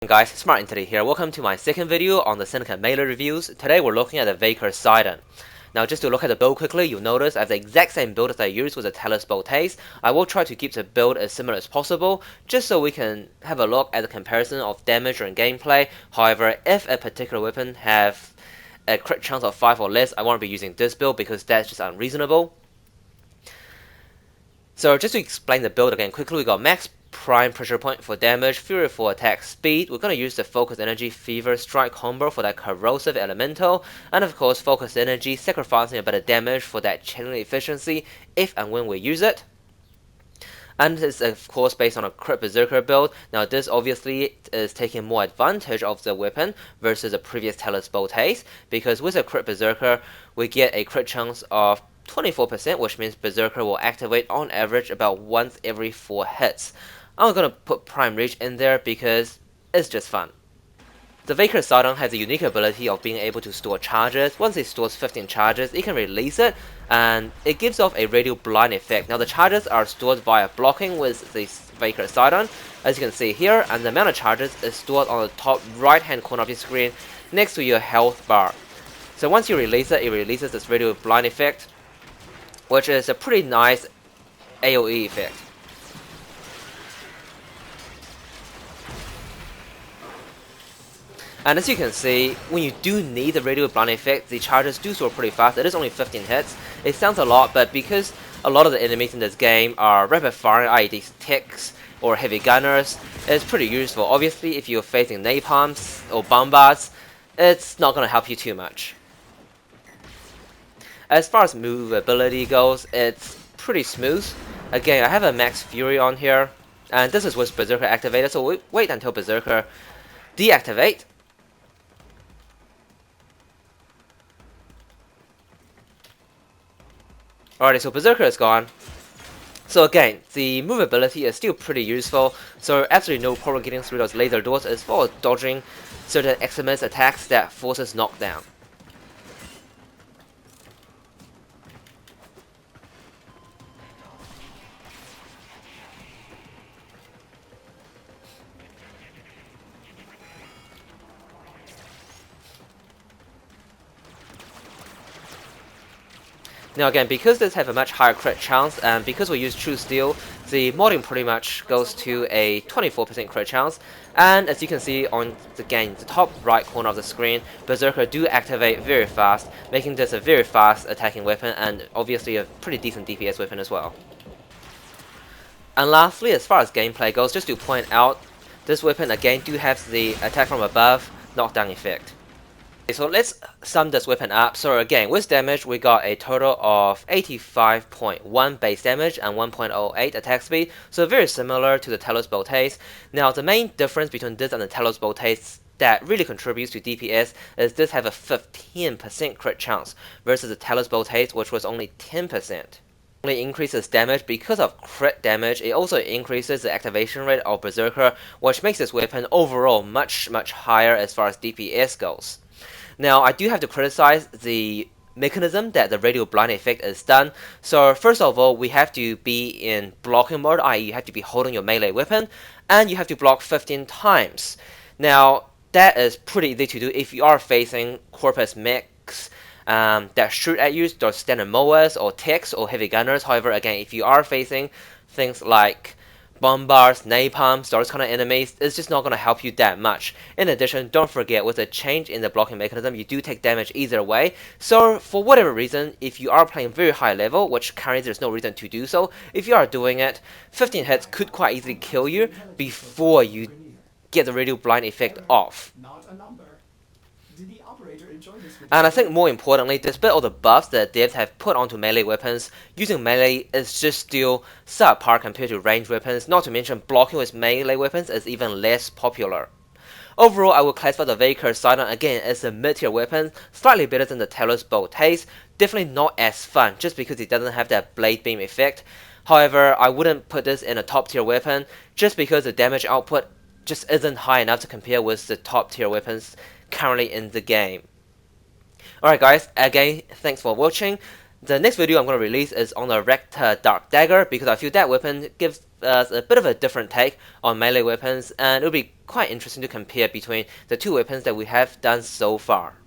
Guys, SmartEntity here. Welcome to my second video on the syndicate melee reviews. Today we're looking at the Vaykor Sydon. Now just to look at the build quickly, you'll notice I have the exact same build as I used with the Talus bolt haze. I will try to keep the build as similar as possible, just so we can have a look at the comparison of damage and gameplay. However, if a particular weapon have a crit chance of 5 or less, I won't be using this build because that's just unreasonable. So just to explain the build again quickly, we got max prime pressure point for damage, fury for attack speed. We're going to use the focus energy fever strike combo for that corrosive elemental, and of course focus energy sacrificing a bit of damage for that channeling efficiency if and when we use it. And this is of course based on a crit berserker build. Now this obviously is taking more advantage of the weapon versus the previous Talus bolt haze, because with a crit berserker we get a crit chance of 24%, which means berserker will activate on average about once every 4 hits. I'm gonna put prime reach in there because it's just fun. The Vaykor Sydon has a unique ability of being able to store charges. Once it stores 15 charges, it can release it, and it gives off a radial blind effect. Now the charges are stored via blocking with the Vaykor Sydon, as you can see here, and the amount of charges is stored on the top right hand corner of your screen next to your health bar. So once you release it, it releases this radial blind effect, which is a pretty nice AoE effect. And as you can see, when you do need the radial blind effect, the charges do store pretty fast. It is only 15 hits. It sounds a lot, but because a lot of the enemies in this game are rapid firing, i.e. these techs or heavy gunners, it's pretty useful. Obviously, if you're facing napalms or bombards, it's not going to help you too much. As far as movability goes, it's pretty smooth. Again, I have a max fury on here, and this is with berserker activated, so we wait until berserker deactivate. Alrighty, so berserker is gone. So again, the movability is still pretty useful, so absolutely no problem getting through those laser doors as well as dodging certain Eximus attacks that forces knockdown. Now again, because this have a much higher crit chance, and because we use True Steel, the modding pretty much goes to a 24% crit chance. And as you can see on the top right corner of the screen, Berserker do activate very fast, making this a very fast attacking weapon and obviously a pretty decent DPS weapon as well. And lastly, as far as gameplay goes, just to point out, this weapon again do have the attack from above knockdown effect. So let's sum this weapon up. So again, with damage, we got a total of 85.1 base damage and 1.08 attack speed. So very similar to the Talus bolt haze. Now the main difference between this and the Talus bolt haze that really contributes to DPS is this have a 15% crit chance versus the Talus bolt haze, which was only 10%. Only increases damage because of crit damage. It also increases the activation rate of Berserker, which makes this weapon overall much higher as far as DPS goes. Now, I do have to criticize the mechanism that the radial blind effect is done. So first of all, we have to be in blocking mode, i.e. you have to be holding your melee weapon, and you have to block 15 times. Now, that is pretty easy to do if you are facing corpus mechs that shoot at you, those standard mowers or techs or heavy gunners. However, again, if you are facing things like bombards, napalms, those kind of enemies, it's just not going to help you that much. In addition, don't forget, with a change in the blocking mechanism, you do take damage either way. So for whatever reason, if you are playing very high level, which currently there's no reason to do so, if you are doing it, 15 hits could quite easily kill you before you get the radial blind effect off. And I think more importantly, despite all the buffs that devs have put onto melee weapons, using melee is just still subpar compared to ranged weapons, not to mention blocking with melee weapons is even less popular. Overall, I would classify the Vaykor Sydon again as a mid-tier weapon, slightly better than the Talus bolt haze, definitely not as fun just because it doesn't have that blade beam effect. However, I wouldn't put this in a top tier weapon just because the damage output just isn't high enough to compare with the top tier weapons currently in the game. Alright guys, again, thanks for watching. The next video I'm going to release is on the Rector Dark Dagger because I feel that weapon gives us a bit of a different take on melee weapons, and it'll be quite interesting to compare between the two weapons that we have done so far.